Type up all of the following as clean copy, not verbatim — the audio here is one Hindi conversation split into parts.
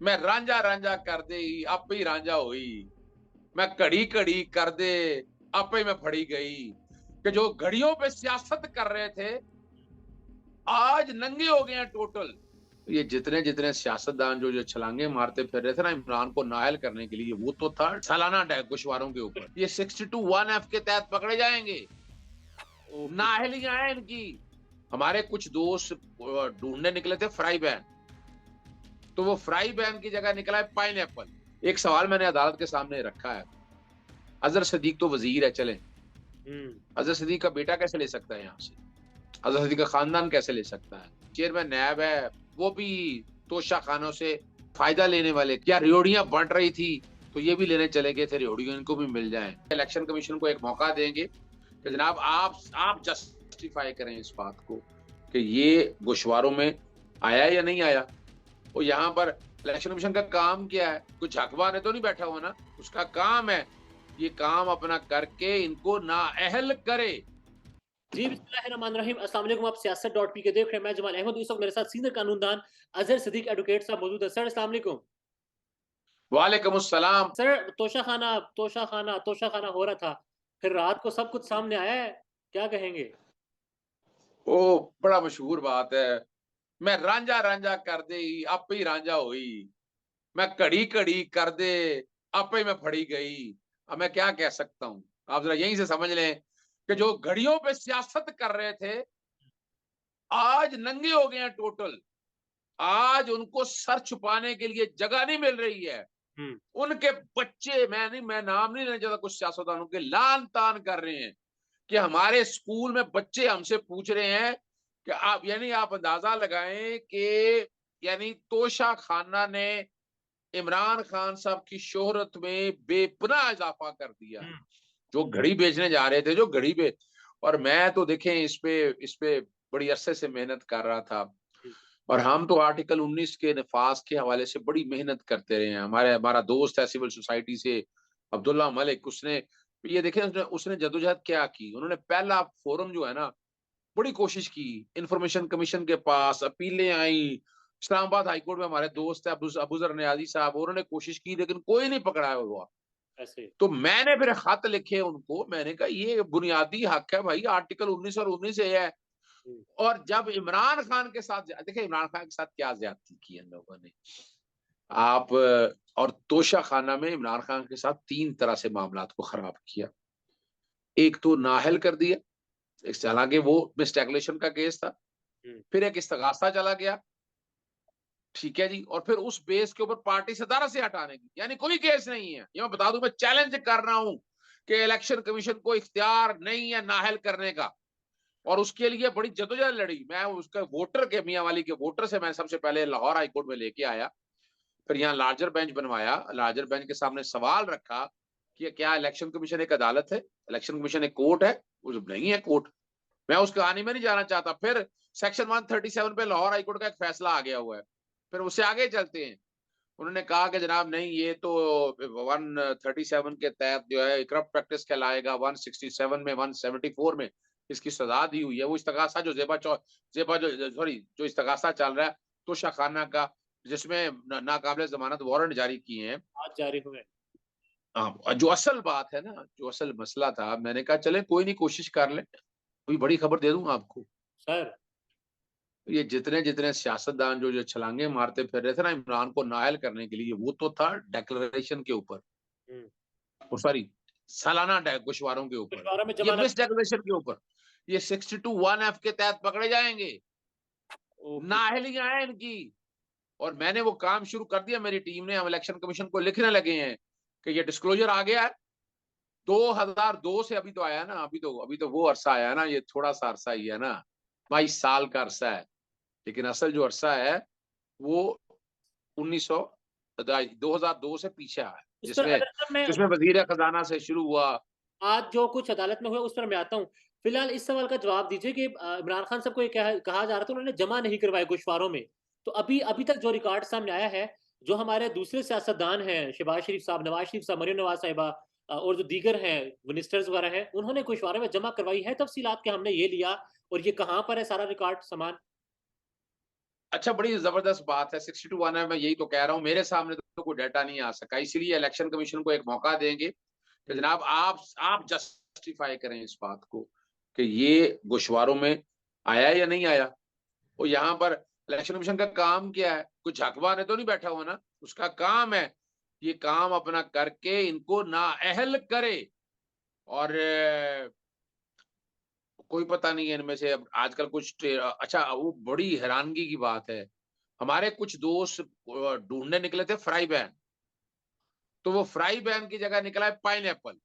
मैं रांझा रांझा कर दे आपे ही रांझा होई, मैं घड़ी घड़ी कर दे आपे मैं फड़ी गई। कि जो घड़ियों पे सियासत कर रहे थे आज नंगे हो गए हैं टोटल। ये जितने जितने सियासतदान जो जो छलांगे मारते फिर रहे थे ना इमरान को नायल करने के लिए, वो तो था सालाना गोशवारों के ऊपर। ये 62(1)(f के तहत पकड़े जाएंगे। ओके। नाहलियां हैं इनकी। हमारे कुछ दोस्त ढूंढने निकले थे फ्राई पैन, तो वो फ्राई पैन की जगह निकला है पाइन एप्पल। एक सवाल मैंने अदालत के सामने रखा है, अजहर सदीक तो वजीर है, चले हम्म। अजहर सदीक का बेटा कैसे ले सकता है यहाँ से? अजहर सदीक का खानदान कैसे ले सकता है? चेयरमैन नैब है, वो भी तोशा खानों से फायदा लेने वाले। क्या रियोड़ियां बंट रही थी तो ये भी लेने चले गए थे, रियोड़ियों इनको भी मिल जाए। इलेक्शन कमीशन को एक मौका देंगे कि जनाब आप जस्टिफाई करें इस बात को कि ये गोशवारों में आया या नहीं आया। वो यहाँ पर इलेक्शन कमीशन का काम क्या है? कुछ हकवा ने तो नहीं बैठा हुआ ना, उसका काम है ये काम अपना करके इनको नाअहल करे। जी बिस्मिल्लाहिर्रहमानिर्रहीम। अस्सलाम वालेकुम। आप सियासत.पी के देख रहे हैं। मैं जमाल अहमद। इस वक्त मेरे साथ सीनियर कानूनदान अजहर सदीक एडवोकेट साहब मौजूद है। सर अस्सलाम वालेकुम। वालेकुम अस्सलाम। सर तोशा खाना हो रहा था, फिर रात को सब कुछ सामने आया है, क्या कहेंगे? ओ बड़ा मशहूर बात है, मैं रांझा रांझा कर दे आपे ही रांझा होई, मैं घड़ी घड़ी कर दे आपे मैं फड़ी गई। अब मैं क्या कह सकता हूं? आप जरा यहीं से समझ लें कि जो घड़ियों पे सियासत कर रहे थे आज नंगे हो गए हैं टोटल। आज उनको सर छुपाने के लिए जगह नहीं मिल रही है। हम्म। उनके बच्चे, मैं नाम नहीं लेना चाहता, कुछ सियासतदानों के लान तान कर रहे हैं कि हमारे स्कूल में बच्चे हमसे पूछ रहे हैं कि आप अंदाजा लगाएं कि तोशा खाना ने इमरान खान साहब की शोहरत में बेपनाह इजाफा कर दिया है। हम्म। जो घड़ी बेचने जा रहे थे, जो घड़ी बे और मैं तो देखें इस पे बड़ी अरसे से मेहनत कर रहा था। हम्म। और हम तो आर्टिकल 19 के नफाज के हवाले से बड़ी मेहनत करते रहे हैं। हमारा दोस्त है सिविल सोसाइटी से, अब्दुल्ला मलिक, उसने ये देखें उसने जदोजहद क्या की। उन्होंने पहला फोरम जो है ना, बड़ी कोशिश की, इंफॉर्मेशन कमीशन के पास अपीलें आई, इस्लामाबाद हाईकोर्ट में हमारे दोस्त है अबूजर नियाजी साहब, उन्होंने कोशिश की लेकिन कोई नहीं पकड़ा हुआ। ऐसे। तो मैंने फिर खत लिखे उनको, मैंने कहा ये बुनियादी हक है भाई, आर्टिकल 19 और 19 है। हम्म। और जब इमरान खान के साथ देखिए इमरान खान के साथ क्या ज्यादती की इन लोगों ने, आप और तोशा खाना में इमरान खान के साथ तीन तरह से मामला को खराब किया। एक तो नाहल कर दिया, हालांकि वो मिसटैगुलेशन का केस था। हम्म। फिर एक इस्तगासा चला गया, ठीक है जी, और फिर उस बेस के ऊपर पार्टी सदारत से हटाने की, यानी कोई केस नहीं है। ये मैं बता दूं, मैं चैलेंज कर रहा हूं कि इलेक्शन कमीशन को इख्तियार नहीं है नाहल करने का। और उसके लिए बड़ी जदोजहद लड़ी। मैं उसका वोटर के मियाँ वाली के वोटर से मैं सबसे पहले लाहौर हाईकोर्ट में लेके आया, फिर यहाँ लार्जर बेंच बनवाया, लार्जर बेंच के सामने सवाल रखा कि क्या इलेक्शन कमीशन एक अदालत है? इलेक्शन कमीशन एक कोर्ट है? वो जब नहीं है कोर्ट, मैं उस कहानी में नहीं जाना चाहता। फिर सेक्शन 137 पे लाहौर हाईकोर्ट का एक फैसला आ गया हुआ है, फिर उससे आगे चलते हैं। उन्होंने कहा कि जनाब नहीं, ये तो 137 के तहत जो है करप्ट प्रैक्टिस कहलाएगा, 167 में, 174 में इसकी सजा दी हुई है। वो इस्तगासा जो जेबा जो सॉरी जो इस्तगासा चल रहा है तोशा खाना का, जिसमें नाकाबिले जमानत वारंट जारी किए हैं। आज जारी हुए। हाँ, जो असल बात है ना, जो असल मसला था, मैंने कहा चले कोई नहीं, कोशिश कर ले, कोई बड़ी खबर दे दूंगा आपको। सर। ये जितने जितने सियासतदान जो जो छलांगे मारते फिर रहे थे ना इमरान को नायल करने के लिए, वो तो था डिक्लेरेशन के ऊपर, हम्म। सॉरी सालाना गोशवारों के ऊपर, पिछवाड़ा में ये जमानत। मिस डिक्लेरेशन के ऊपर। ये 62(1)(f के तहत पकड़े जाएंगे। ओके। नाअहलियां हैं इनकी। और मैंने वो काम शुरू कर दिया, मेरी टीम ने, हम इलेक्शन कमीशन को लिखने लगे हैं कि ये डिस्क्लोजर आ गया है 2002 से। अभी तो आया ना, अभी तो वो अरसा आया ना, ये थोड़ा सा अरसा ही है ना, 22 साल का अरसा है। लेकिन असल जो अरसा है वो 1900 2002 से पीछे आया, उस पर जिसमें अगर सर मैं जिसमें वजीर खजाना से शुरू हुआ। आज जो कुछ अदालत में हुआ उस पर मैं आता हूँ। फिलहाल इस सवाल का जवाब दीजिए कि इमरान खान साहब को ये कहा जा रहा था उन्होंने जमा नहीं करवाए गोशवारों में। तो अभी अभी तक जो रिकॉर्ड सामने आया है, जो हमारे दूसरे सियासतदान हैं, शहबाज शरीफ साहब, नवाज शरीफ साहब, मरियम नवाज साहिबा, और जो दीगर हैं मिनिस्टर्स वगैरह हैं, उन्होंने गोशवारों में जमा करवाई है तफसीलात के हमने ये लिया। और ये कहाँ पर है सारा रिकॉर्ड सामान? अच्छा, बड़ी जबरदस्त बात है। 62 है, मैं यही तो कह रहा हूँ, मेरे सामने तो कोई डाटा नहीं आ सका, इसलिए इलेक्शन कमीशन को एक मौका देंगे कि हुँ, जनाब आप जस्टिफाई करें इस बात को कि ये गोशवारों में आया या नहीं आया। और यहाँ पर इलेक्शन कमीशन का काम क्या है? कोई झाकवाने तो नहीं बैठा हुआ ना, उसका काम है ये काम अपना करके इनको नाअहल करे। और कोई पता नहीं है इनमें से अब आजकल अच्छा, वो बड़ी हैरानगी की बात है। हमारे कुछ दोस्त ढूँढने निकले थे फ्राई पैन, तो वो फ्राई पैन की जगह निकला है पाइनएप्पल।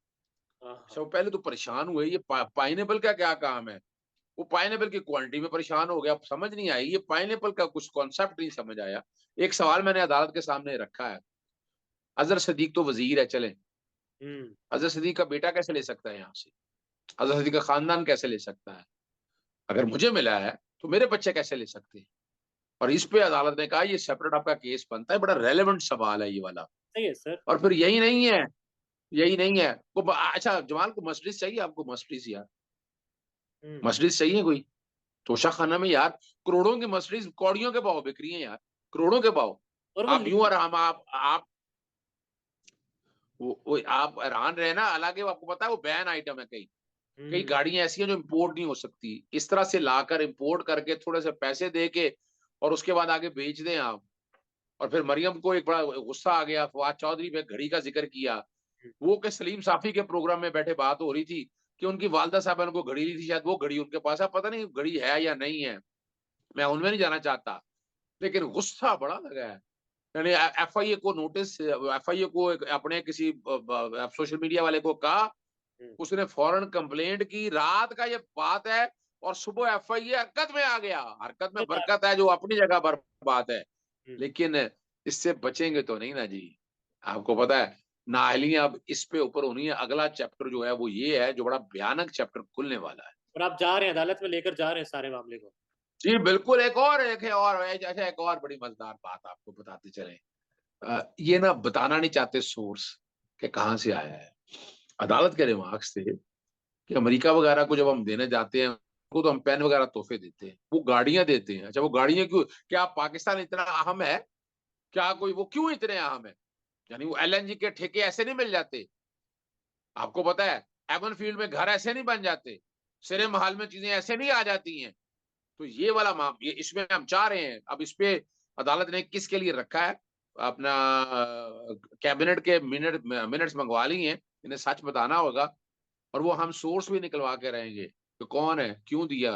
हाँ, अच्छा, हाँ। वो पहले तो परेशान हुए, ये पाइनएप्पल का क्या काम है? वो पाइनएप्पल की क्वालिटी में परेशान हो गया, अब समझ नहीं आई, ये पाइनएप्पल का कुछ कॉन्सेप्ट नहीं समझ आया। एक सवाल मैंने अदालत के सामने रखा है, अज़हर सिद्दीक तो वज़ीर है, चलें, हुँ, अज़हर सिद्दीक का बेटा कैसे ले सकता है यहाँ से? अज़हर सिद्दीक का खानदान कैसे ले सकता है? अगर मुझे मिला है, तो मेरे बच्चे कैसे ले सकते हैं? और इस पे अदालत ने कहा ये सेपरेट आपका केस बनता है, बड़ा रेलेवेंट सवाल है ये वाला। सही है सर। और फिर यही नहीं है, अच्छा जमाल को मर्सिडीज़ चाहिए आपको, मर्सिडीज़ यार, हुँ, मर्सिडीज़ चाहिए कोई? तोशाखाना में यार करोड़ों की मर्सिडीज़ कौड़ियों के भाव बिक रही हैं यार, करोड़ों के भाव। और वो आप यूँ आराम आप वो आप हैरान रहे ना, हालाँकि वो आपको पता है वो बैन आइटम है कई। कई हुँ, गाड़ियाँ ऐसी हैं जो इम्पोर्ट नहीं हो सकती। इस तरह से लाकर इम्पोर्ट करके थोड़े से पैसे दे के और उसके बाद आगे बेच दें आप। और फिर मरियम को एक बड़ा गुस्सा आ गया, फवाद चौधरी ने घड़ी का ज़िक्र किया। हुँ, वो के सलीम साफ़ी के प्रोग्राम में बैठे बात हो रही थी कि उनकी वालिदा साहबा ने उनको घड़ी ली थी, शायद वो घड़ी उनके पास है, पता नहीं घड़ी है या नहीं है। मैं उनमें नहीं जाना चाहता, लेकिन गुस्सा बड़ा लगा है। यानी एफआईए को नोटिस एफआईए को एक अपने किसी सोशल मीडिया वाले को कहा, हुँ, उसने फौरन कंप्लेंट की, रात का ये बात है और सुबह एफआईए हरकत में आ गया। हरकत में मज़ेदार। बरकत है जो अपनी जगह पर बात है, हुँ, लेकिन इससे बचेंगे तो नहीं ना जी। आपको पता है, नाअहलियाँ अब इस पे ऊपर होनी है। अगला चैप्टर जो है वो ये है, जो बड़ा भयानक चैप्टर खुलने वाला है। और आप जा रहे हैं, अदालत में लेकर जा रहे हैं सारे मामले को। जी, बिल्कुल। एक है और अच्छा, एक और बड़ी मज़ेदार बात आपको बताते चलें। ये ना बताना नहीं चाहते सोर्स कि कहाँ से आया है। अदालत के रिमार्क्स थे कि अमेरिका वगैरह को जब हम देने जाते हैं, उनको तो हम पेन वगैरह तोहफ़े देते हैं। वो गाड़ियाँ देते हैं। अच्छा, वो गाड़ियाँ क्यों, क्या पाकिस्तान इतना अहम है? क्या कोई वो क्यों इतने अहम है? यानी वो एलएनजी के ठेके ऐसे नहीं मिल जाते। आपको पता है, एवन फील्ड में घर ऐसे नहीं बन जाते। सिरे महल में चीज़ें ऐसे नहीं आ जाती हैं। तो ये वाला ये इसमें हम चाह रहे हैं, अब इस पे अदालत ने किसके लिए रखा है, अपना कैबिनेट के मिनट्स मंगवा ली हैं, इन्हें सच बताना होगा और वो हम सोर्स भी निकलवा के रहेंगे कि कौन है, क्यों दिया।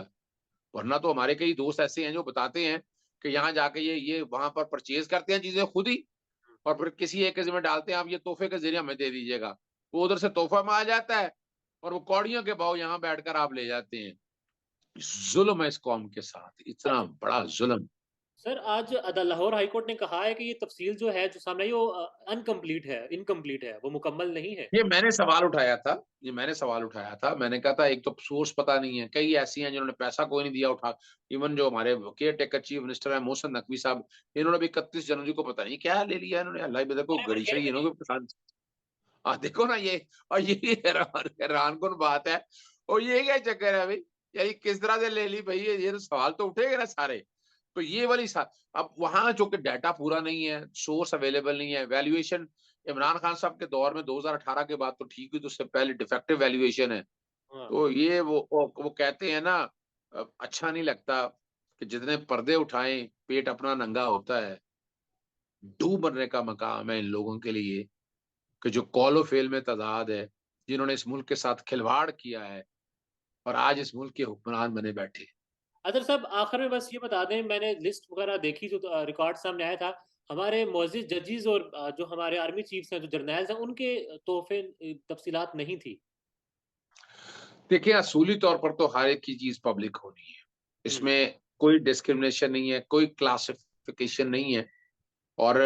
वरना तो हमारे कई दोस्त ऐसे हैं जो बताते हैं कि यहाँ जाके ये वहाँ पर परचेज़ करते हैं चीज़ें खुद ही और फिर किसी एक के ज़िम्मे डालते हैं, आप ये तोहफ़े के ज़रिए हमें दे दीजिएगा। वो उधर से तोहफ़ा में आ जाता है और वो कौड़ियों के भाव यहाँ बैठकर आप ले जाते हैं। ज़ुल्म है इस कौम के साथ, इतना अच्छा, बड़ा ज़ुल्म। सर आज लाहौर हाई कोर्ट ने कहा है कि ये तफ़सील जो है, जो सामने आई वो अनकम्प्लीट है, इनकम्प्लीट है, वो मुकम्मल नहीं है। मैंने सवाल उठाया था। मैंने कहा था एक तो सोर्स पता नहीं है, कई ऐसी हैं जिन्होंने पैसा कोई नहीं दिया उठा। इवन जो हमारे केयर टेकर चीफ मिनिस्टर हैं मोहसिन नकवी साहब, इन्होंने भी 31 जनवरी को पता नहीं क्या ले लिया इन्होंने, अल्लाह ही बेदर को हमारे वहाँ घड़ी गए चाहिए भी नहीं। इन्होंने पसंद। देखो ना ये, और ये हैरानकुन बात है। और ये क्या चक्कर है भाई? ये किस तरह से ले ली भई? ये तो सवाल तो उठेंगे ना सारे। तो ये वाली अब वहाँ जो कि डाटा पूरा नहीं है, सोर्स अवेलेबल नहीं है, वैल्यूएशन इमरान खान साहब के दौर में 2018 के बाद तो ठीक हुई, तो उससे पहले डिफेक्टिव वैल्यूएशन है। हाँ, तो ये वो कहते हैं ना, अच्छा नहीं लगता कि जितने पर्दे उठाएँ, पेट अपना नंगा होता है। डूब मरने का मकाम है इन लोगों के लिए कि जो कौलो फेल में तज़ाद है, जिन्होंने इस मुल्क के साथ खिलवाड़ किया है और आज इस मुल्क के हुक्मरान बने बैठे। अदर साहब आखिर में बस ये बता दें, मैंने लिस्ट वगैरह देखी जो रिकॉर्ड सामने आया था, हमारे मुअज़्ज़िज़ जजेस और जो हमारे आर्मी चीफ्स हैं, जो जर्नैल्स हैं, उनके तोहफ़े तफ़सीलात नहीं थी। देखिए, असूली तौर पर तो हर एक की चीज़ पब्लिक होनी है। हुँ, इसमें कोई डिस्क्रिमिनेशन नहीं है, कोई क्लासिफ़िकेशन नहीं है। और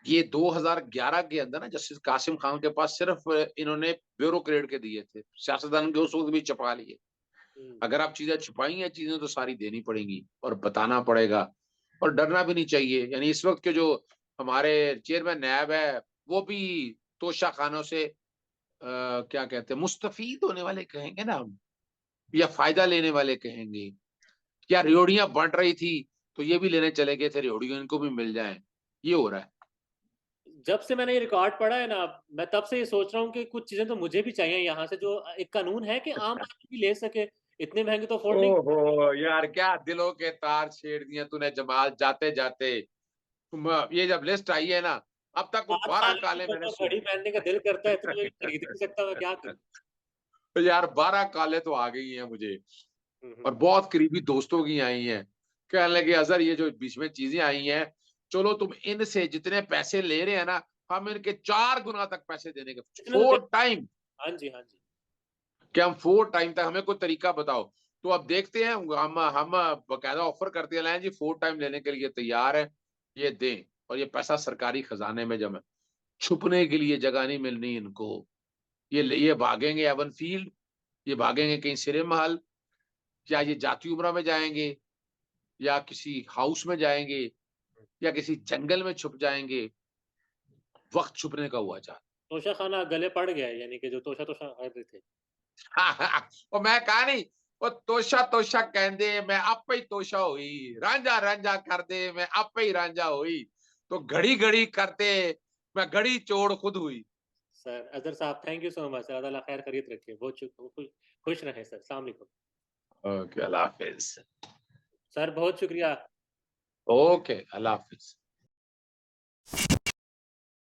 ये 2011 के अंदर ना जस्टिस कासिम खान के पास सिर्फ़ इन्होंने ब्यूरोक्रेट के दिए थे। सियासतदान के उस वक़्त भी छुपा लिए। हुँ। अगर आप चीज़ें छुपाई हैं, चीज़ें तो सारी देनी पड़ेंगी और बताना पड़ेगा और डरना भी नहीं चाहिए। यानी इस वक़्त के जो हमारे चेयरमैन नैब है, वो भी तोशाखानों से क्या कहते हैं, मुस्तफ़ीद होने वाले कहेंगे ना हम, या फ़ायदा लेने वाले कहेंगे। क्या रेवड़ियाँ बँट रही थी, तो ये भी लेने चले गए थे रेडियो, इनको भी मिल जाए, ये हो रहा है। जब से मैंने ये रिकॉर्ड पढ़ा है ना, मैं तब से ये सोच रहा हूँ कि कुछ चीज़ें तो मुझे भी चाहिए यहाँ से, जो एक कानून है कि आम आदमी भी ले सके, इतने महँगे तो अफ़ोर्ड नहीं। ओहो यार, क्या दिलों के तार छेड़ दिए तूने जमाल, जाते जाते। ये जब लिस्ट आई है ना, अब तक वो 7 12 साल की काले मैंने उम्र में सुन घड़ी पहनने का दिल करता है, इतनी मैं खरीद नहीं सकता, मैं क्या करूँ? तो यार 12 काले तो आ गई हैं मुझे, हुँ, और हुँ। बहुत करीबी दोस्तों की आई हैं। कहने लगे अज़हर ये जो बीच में चीज़ें आई हैं, चलो तुम इनसे जितने पैसे ले रहे हैं ना, हम इनके 4 गुना तक पैसे देने के, इतना तो 4 दे। टाइम, हाँ जी, हाँ जी। कि हम 4 टाइम तक, हमें कोई तरीका बताओ। तो अब देखते हैं, हम बाकायदा ऑफ़र करते हैं, लाएँ जी 4 टाइम लेने के लिए तैयार हैं, ये दें, और ये पैसा सरकारी खज़ाने में जमा। छुपने के लिए जगह नहीं मिलनी इनको। ये भागेंगे एवन फील्ड, ये भागेंगे कहीं सिरे महल, या ये जाती उमरा में जाएँगे, या किसी हाउस में जाएँगे, या किसी जंगल में छुप जाएँगे। वक़्त छुपने का हुआ चाह। तोशा खाना गले पड़ गया है, यानी कि जो तोशा-तोशा कर रहे थे। ਉਹ ਮੈਂ ਕਹਾ ਨਹੀਂ, ਉਹ ਤੋਸ਼ਾ ਤੋਸ਼ਾ ਕਹਿੰਦੇ ਮੈਂ ਆਪੇ ਹੀ ਤੋਸ਼ਾ ਹੋਈ, ਰਾਂਝਾ ਰਾਂਝਾ ਕਰਦੇ मैं आपे ही रांझा हुई, तो घड़ी घड़ी करते मैं घड़ी चोर खुद हुई। सर, अज़हर साहब, थैंक यू सो मच। अल्लाह ताला खैर खैरियत रखे। बहुत खुश रहें सर। अस्सलाम वालेकुम। ओके, अल्लाह हाफ़िज़। सर, बहुत शुक्रिया। ओके, अल्लाह हाफ़िज़।